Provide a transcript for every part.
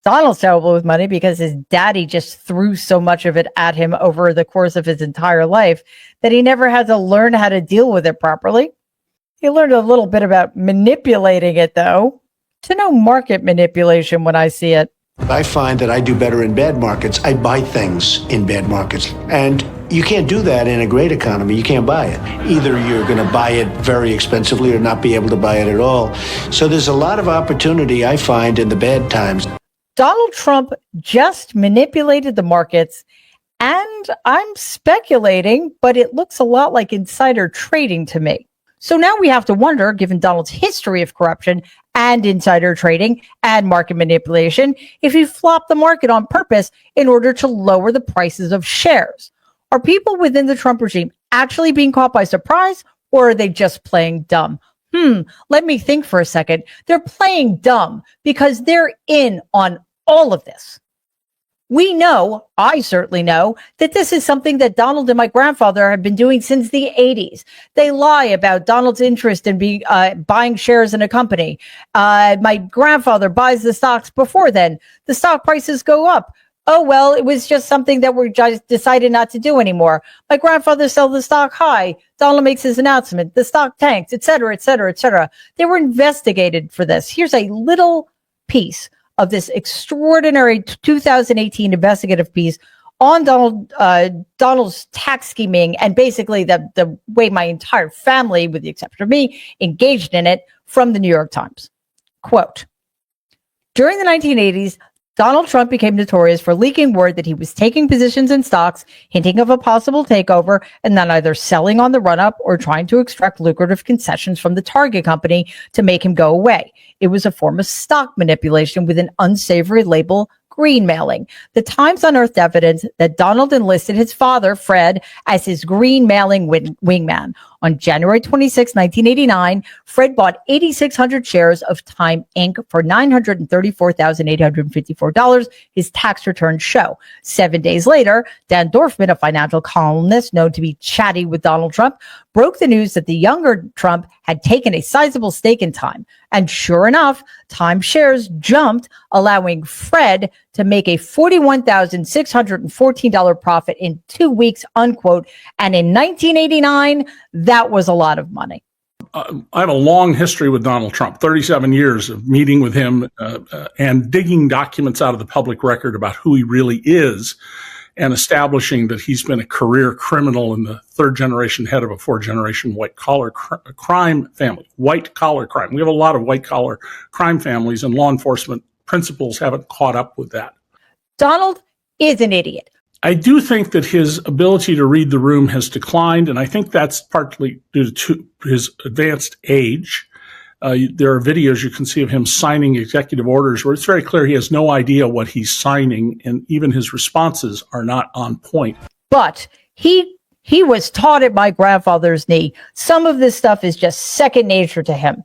Donald's terrible with money because his daddy just threw so much of it at him over the course of his entire life that he never had to learn how to deal with it properly. He learned a little bit about manipulating it, though. To know market manipulation when I see it. I find that I do better in bad markets. I buy things in bad markets. And you can't do that in a great economy. You can't buy it. Either you're going to buy it very expensively or not be able to buy it at all. So there's a lot of opportunity, I find, in the bad times. Donald Trump just manipulated the markets, and I'm speculating, but it looks a lot like insider trading to me. So now we have to wonder, given Donald's history of corruption and insider trading and market manipulation, if he flopped the market on purpose in order to lower the prices of shares. Are people within the Trump regime actually being caught by surprise, or are they just playing dumb? Let me think for a second. They're playing dumb because they're in on all of this. We know, I certainly know, that this is something that Donald and my grandfather have been doing since the 80s. They lie about Donald's interest in buying shares in a company. My grandfather buys the stocks before then. The stock prices go up. Oh, well, it was just something that we just decided not to do anymore. My grandfather sells the stock high. Donald makes his announcement. The stock tanks, et cetera, et cetera, et cetera. They were investigated for this. Here's a little piece of this extraordinary 2018 investigative piece on Donald's tax scheming and basically the way my entire family, with the exception of me, engaged in it, from the New York Times. Quote, during the 1980s, Donald Trump became notorious for leaking word that he was taking positions in stocks, hinting of a possible takeover, and then either selling on the run-up or trying to extract lucrative concessions from the target company to make him go away. It was a form of stock manipulation with an unsavory label, green mailing. The Times unearthed evidence that Donald enlisted his father, Fred, as his green mailing wingman. On January 26, 1989, Fred bought 8,600 shares of Time Inc. for $934,854, his tax returns show. 7 days later, Dan Dorfman, a financial columnist known to be chatty with Donald Trump, broke the news that the younger Trump had taken a sizable stake in Time. And sure enough, Time shares jumped, allowing Fred to make a $41,614 profit in 2 weeks, unquote. And in 1989, that was a lot of money. I have a long history with Donald Trump, 37 years of meeting with him and digging documents out of the public record about who he really is and establishing that he's been a career criminal and the third generation head of a four generation white collar crime family. White collar crime. We have a lot of white collar crime families, and law enforcement principles haven't caught up with that. Donald is an idiot. I do think that his ability to read the room has declined, and I think that's partly due to his advanced age. There are videos you can see of him signing executive orders where it's very clear he has no idea what he's signing, and even his responses are not on point. But he was taught at my grandfather's knee. Some of this stuff is just second nature to him.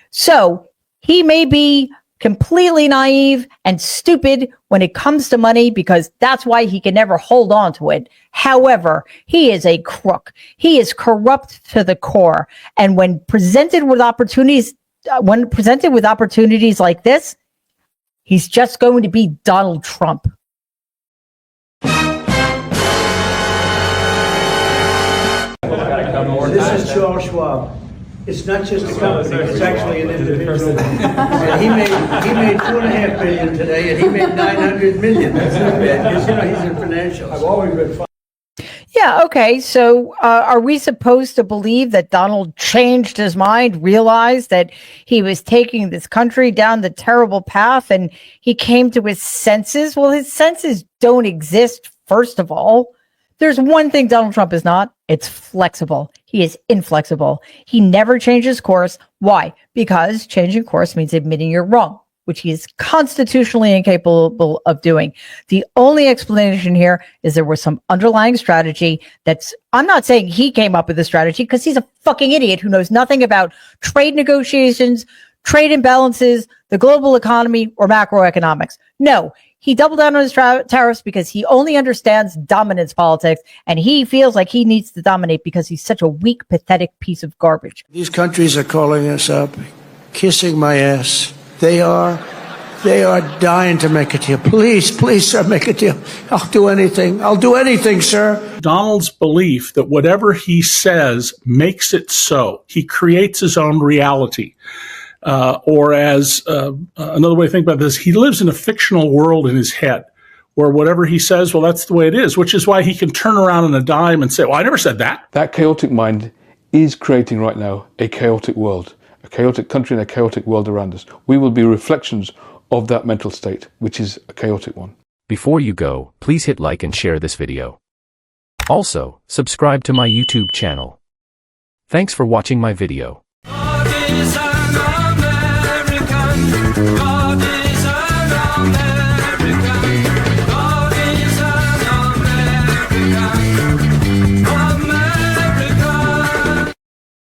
So he may be completely naive and stupid when it comes to money because that's why he can never hold on to it. However, he is a crook. He is corrupt to the core. And when presented with opportunities like this, he's just going to be Donald Trump. This is Charles Schwab. It's not just a company, it's actually an individual. And he made $2.5 billion today, and he made $900 million. That's not bad, because he's in financials. I've always been fine. Yeah, okay. So are we supposed to believe that Donald changed his mind, realized that he was taking this country down the terrible path, and he came to his senses? Well, his senses don't exist, first of all. There's one thing Donald Trump is not. It's flexible. He is inflexible. He never changes course. Why? Because changing course means admitting you're wrong, which he is constitutionally incapable of doing. The only explanation here is there was some underlying strategy I'm not saying he came up with the strategy because he's a fucking idiot who knows nothing about trade negotiations, trade imbalances, the global economy, or macroeconomics. No. He doubled down on his tariffs because he only understands dominance politics, and he feels like he needs to dominate because he's such a weak, pathetic piece of garbage. These countries are calling us up, kissing my ass. They are They are dying to make a deal. Please, please, sir, make a deal. I'll do anything. I'll do anything, sir. Donald's belief that whatever he says makes it so. He creates his own reality. Or as another way to think about this, he lives in a fictional world in his head where whatever he says, well, that's the way it is, which is why he can turn around on a dime and say, well, I never said that. That chaotic mind is creating right now a chaotic world, a chaotic country and a chaotic world around us. We will be reflections of that mental state, which is a chaotic one. Before you go, please hit like and share this video. Also, subscribe to my YouTube channel. Thanks for watching my video. God is an American. God is an American.